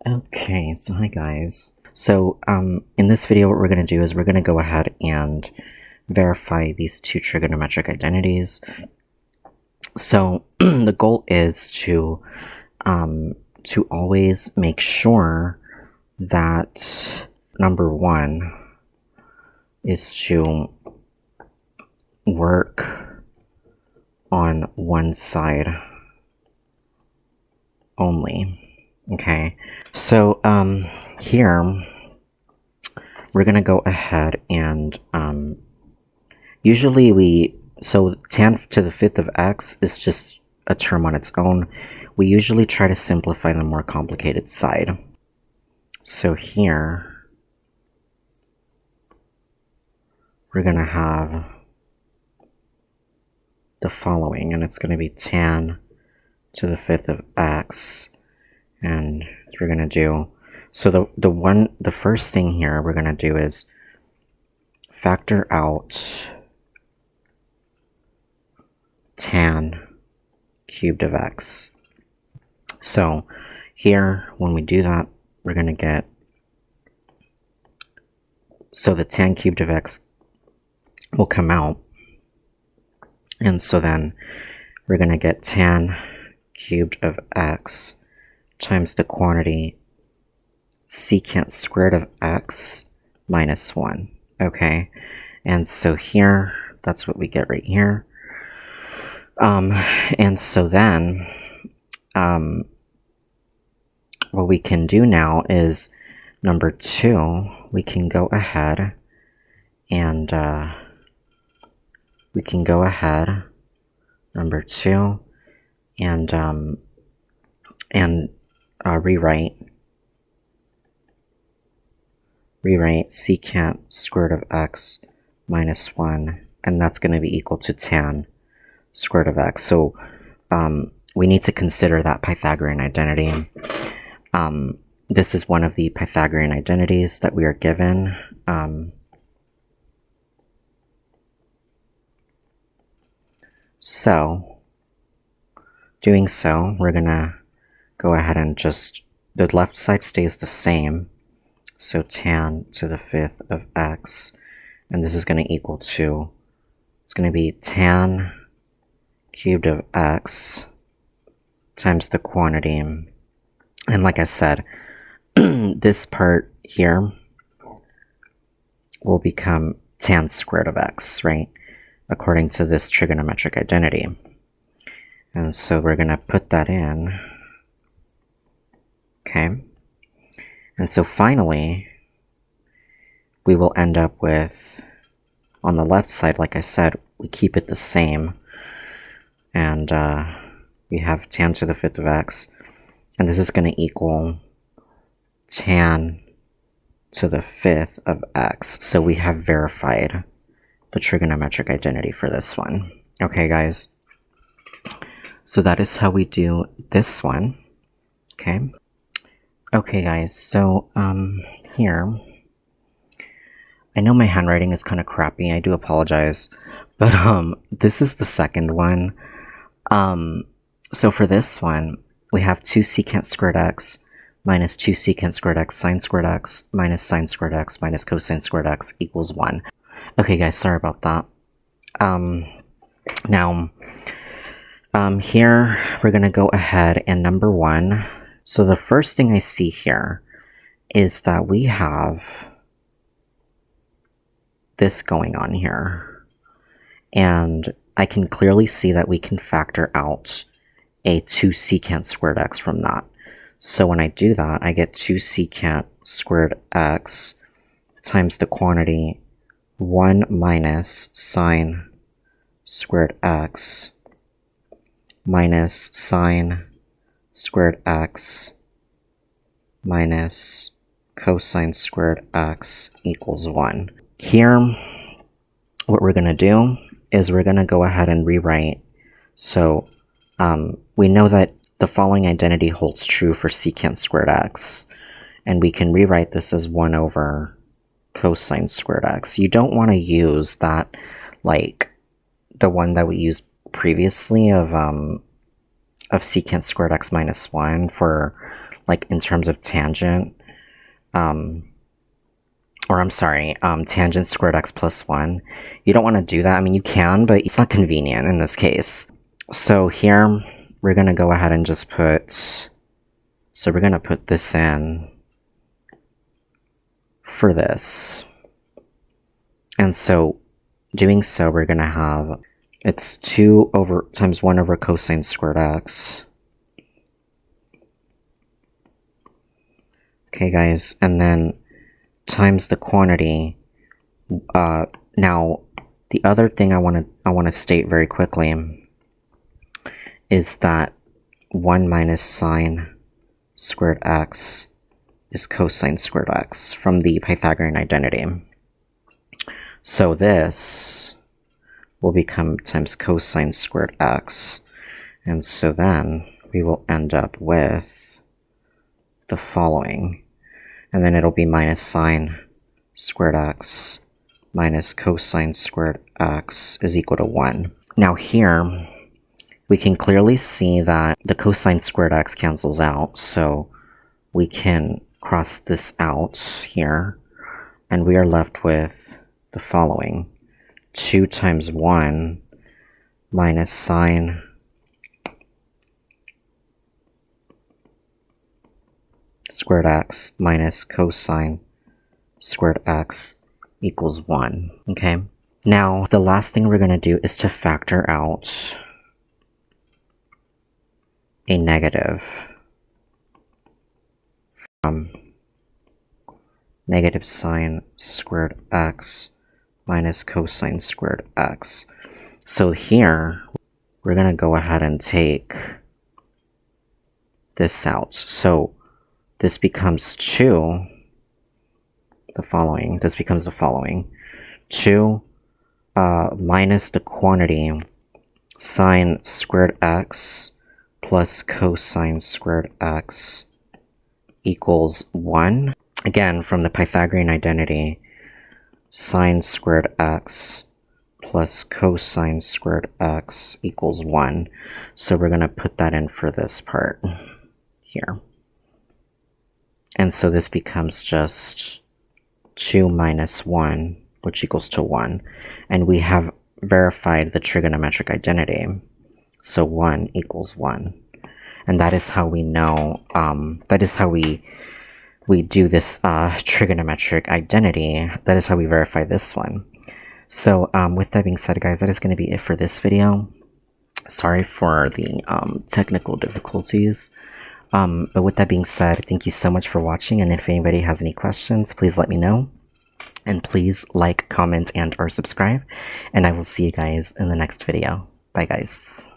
Okay, so hi guys. So in this video what we're going to do is we're going to go ahead and verify these two trigonometric identities. So the goal is to always make sure that number one is to work on one side only. Okay, so here we're gonna go ahead and usually so tan to the fifth of x is just a term on its own. We usually try to simplify the more complicated side. So here we're gonna have the following, and it's gonna be tan to the fifth of x, and we're gonna do, so the first thing here we're gonna do is factor out tan cubed of x. So here when we do that, we're gonna get, so the tan cubed of x will come out, and so then we're gonna get tan cubed of x times the quantity secant squared of x minus 1. Okay, and so here that's what we get right here. And so then what we can do now is number 2, we can go ahead and number 2 and rewrite secant squared of x minus 1, and that's going to be equal to tan squared of x. So we need to consider that Pythagorean identity. This is one of the Pythagorean identities that we are given. So doing so, we're gonna go ahead and just, the left side stays the same, so tan to the fifth of x, and this is going to equal to, it's going to be tan cubed of x times the quantity, and like I said, this part here will become tan squared of x, right, according to this trigonometric identity. And so we're going to put that in. Okay, and so finally we will end up with, on the left side, like I said, we keep it the same, and we have tan to the fifth of x, and this is going to equal tan to the fifth of x. So we have verified the trigonometric identity for this one. Okay guys, so that is how we do this one. Okay guys, so here, I know my handwriting is kind of crappy, I do apologize, but this is the second one. So for this one, we have 2 secant squared x minus 2 secant squared x sine squared x minus sine squared x minus cosine squared x equals 1. Okay guys, sorry about that. Now, here we're going to go ahead and number 1. So the first thing I see here is that we have this going on here, and I can clearly see that we can factor out a 2 secant squared x from that. So when I do that, I get 2 secant squared x times the quantity 1 minus sine squared x minus sine squared x minus cosine squared x equals 1. Here, what we're going to do is we're going to go ahead and rewrite. So we know that the following identity holds true for secant squared x, and we can rewrite this as 1 over cosine squared x. You don't want to use that, like the one that we used previously of secant squared x minus 1 for like in terms of tangent, or I'm sorry, tangent squared x plus 1. You don't want to do that. I mean, you can, but it's not convenient in this case. So here, we're going to go ahead and just put, so we're going to put this in for this. And so, doing so, we're going to have, it's 2 over times 1 over cosine squared x. Okay, guys, and then times the quantity. Now, the other thing I want to state very quickly is that 1 minus sine squared x is cosine squared x from the Pythagorean identity. So this will become times cosine squared x, and so then we will end up with the following, and then it'll be minus sine squared x minus cosine squared x is equal to 1. Now here, we can clearly see that the cosine squared x cancels out, so we can cross this out here, and we are left with the following. 2 times 1 minus sine squared x minus cosine squared x equals 1. Okay. Now, the last thing we're going to do is to factor out a negative from negative sine squared x minus cosine squared x. So here, we're going to go ahead and take this out. So this becomes 2, this becomes the following. 2 minus the quantity sine squared x plus cosine squared x equals 1. Again, from the Pythagorean identity, sine squared x plus cosine squared x equals 1. So we're going to put that in for this part here. And so this becomes just 2 minus 1, which equals to 1. And we have verified the trigonometric identity. So 1 equals 1. And that is how we know, that is how we do this trigonometric identity. That is how we verify this one. So with that being said, guys, that is going to be it for this video. Sorry for the technical difficulties. But with that being said, thank you so much for watching, and if anybody has any questions, please let me know. And please like, comment, and or subscribe, and I will see you guys in the next video. Bye, guys.